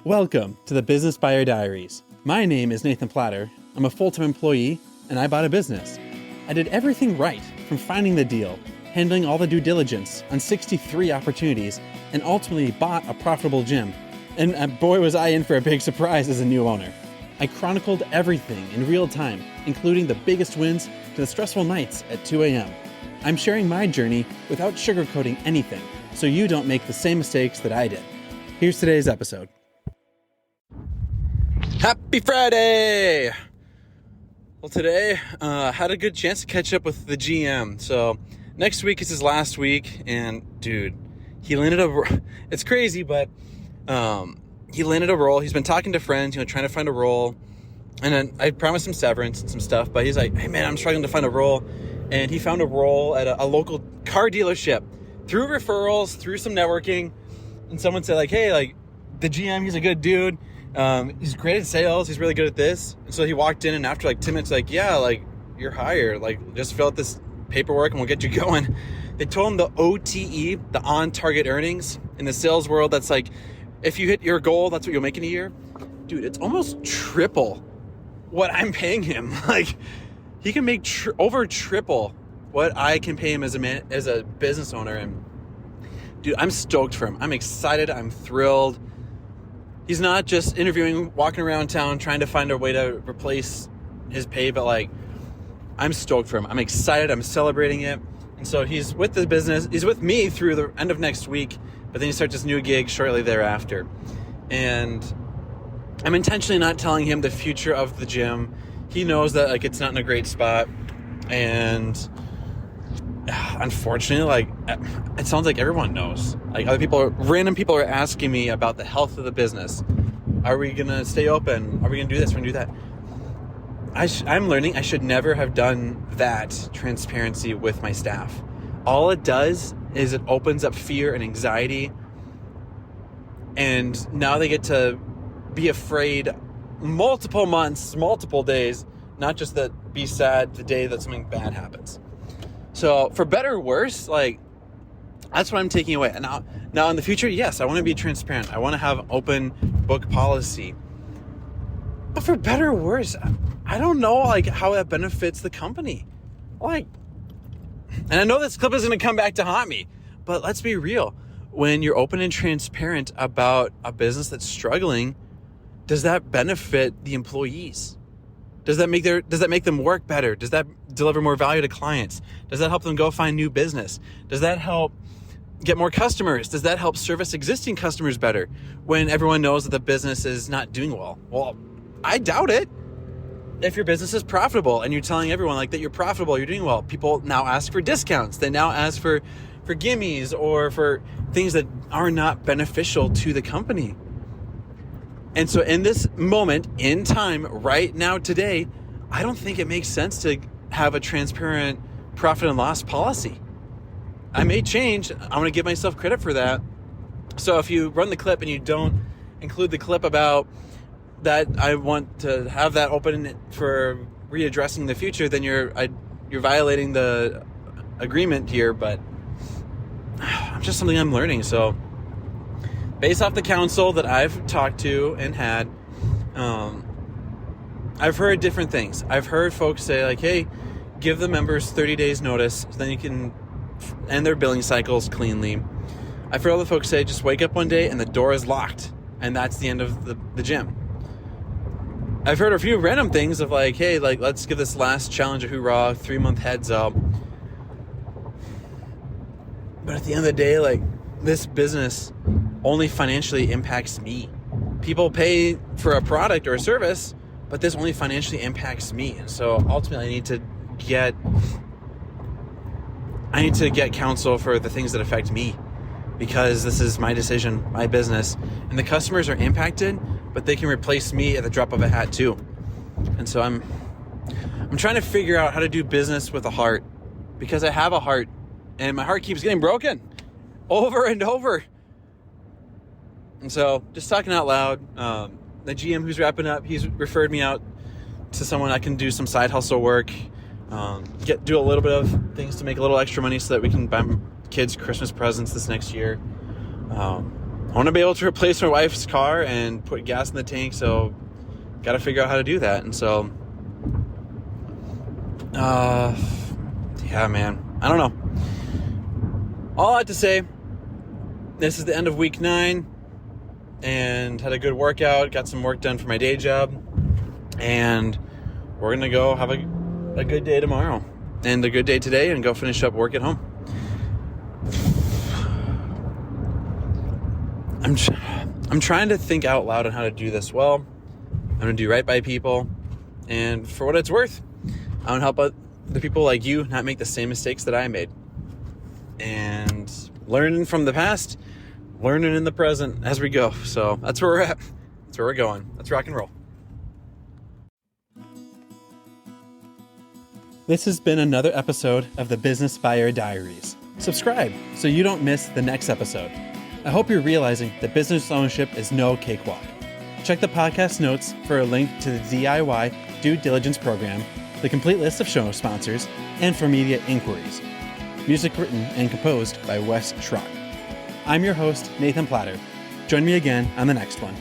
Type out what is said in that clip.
Welcome to the Business Buyer Diaries. My name is Nathan Platter. I'm a full-time employee, and I bought a business. I did everything right, from finding the deal, handling all the due diligence on 63 opportunities, and ultimately bought a profitable gym. And boy, was I in for a big surprise as a new owner. I chronicled everything in real time, including the biggest wins to the stressful nights at 2 a.m. I'm sharing my journey without sugarcoating anything, so you don't make the same mistakes that I did. Here's today's episode. Happy Friday! Well, today I had a good chance to catch up with the GM. So next week is his last week, and dude, he landed it's crazy, but he landed a role. He's been talking to friends, trying to find a role, and then I promised him severance and some stuff, but he's like, hey man, I'm struggling to find a role, and he found a role at a local car dealership through referrals, through some networking, and someone said like, hey, like the GM, he's a good dude. He's great at sales. He's really good at this. And so he walked in, and after like 10 minutes, like, yeah, like you're hired. Like just fill out this paperwork and we'll get you going. They told him the OTE, the on target earnings in the sales world. That's like, if you hit your goal, that's what you'll make in a year. Dude, it's almost triple what I'm paying him. Like he can make over triple what I can pay him as a business owner. And dude, I'm stoked for him. I'm excited. I'm thrilled. He's not just interviewing, walking around town, trying to find a way to replace his pay, but like, I'm stoked for him. I'm excited. I'm celebrating it. And so he's with the business. He's with me through the end of next week, but then he starts this new gig shortly thereafter. And I'm intentionally not telling him the future of the gym. He knows that like it's not in a great spot. And unfortunately, like it sounds like everyone knows. Like random people are asking me about the health of the business. Are we gonna stay open? Are we gonna do this? We're gonna do that. I'm learning I should never have done that transparency with my staff. All it does is it opens up fear and anxiety, and now they get to be afraid multiple months, multiple days, not just that be sad the day that something bad happens. So for better or worse, like that's what I'm taking away. And now in the future, yes, I want to be transparent. I want to have open book policy. But for better or worse, I don't know like how that benefits the company. Like, and I know this clip is going to come back to haunt me, but let's be real. When you're open and transparent about a business that's struggling, does that benefit the employees? Does that make them work better? Does that deliver more value to clients? Does that help them go find new business? Does that help get more customers? Does that help service existing customers better when everyone knows that the business is not doing well? Well, I doubt it. If your business is profitable and you're telling everyone like that you're profitable, you're doing well, people now ask for discounts. They now ask for gimmies or for things that are not beneficial to the company. And so in this moment in time, right now, today, I don't think it makes sense to have a transparent profit and loss policy. I may change. I want to give myself credit for that. So if you run the clip and you don't include the clip about that, I want to have that open for readdressing the future, then you're violating the agreement here. But it's just something I'm learning. So based off the counsel that I've talked to and had, I've heard different things. I've heard folks say like, hey, give the members 30 days notice so then you can end their billing cycles cleanly. I've heard other folks say just wake up one day and the door is locked and that's the end of the gym. I've heard a few random things of like, hey, like let's give this last challenge a hoorah, 3-month heads up. But at the end of the day, like this business only financially impacts me. People pay for a product or a service, but this only financially impacts me. And so ultimately I need to get counsel for the things that affect me, because this is my decision, my business, and the customers are impacted, but they can replace me at the drop of a hat too. And so I'm trying to figure out how to do business with a heart, because I have a heart and my heart keeps getting broken over and over. And so just talking out loud, the GM who's wrapping up, he's referred me out to someone I can do some side hustle work, do a little bit of things to make a little extra money so that we can buy kids Christmas presents this next year. I want to be able to replace my wife's car and put gas in the tank, so got to figure out how to do that. And so, yeah, man, I don't know. All I have to say, this is the end of week 9 and had a good workout, got some work done for my day job, and we're going to go have a good day tomorrow and a good day today and go finish up work at home. I'm trying to think out loud on how to do this well. I'm going to do right by people, and for what it's worth, I want to help out the people like you not make the same mistakes that I made. And learning from the past, learning in the present as we go. So that's where we're at. That's where we're going. Let's rock and roll. This has been another episode of the Business Buyer Diaries. Subscribe so you don't miss the next episode. I hope you're realizing that business ownership is no cakewalk. Check the podcast notes for a link to the DIY due diligence program, the complete list of show sponsors, and for media inquiries. Music written and composed by Wes Schrock. I'm your host, Nathan Platter. Join me again on the next one.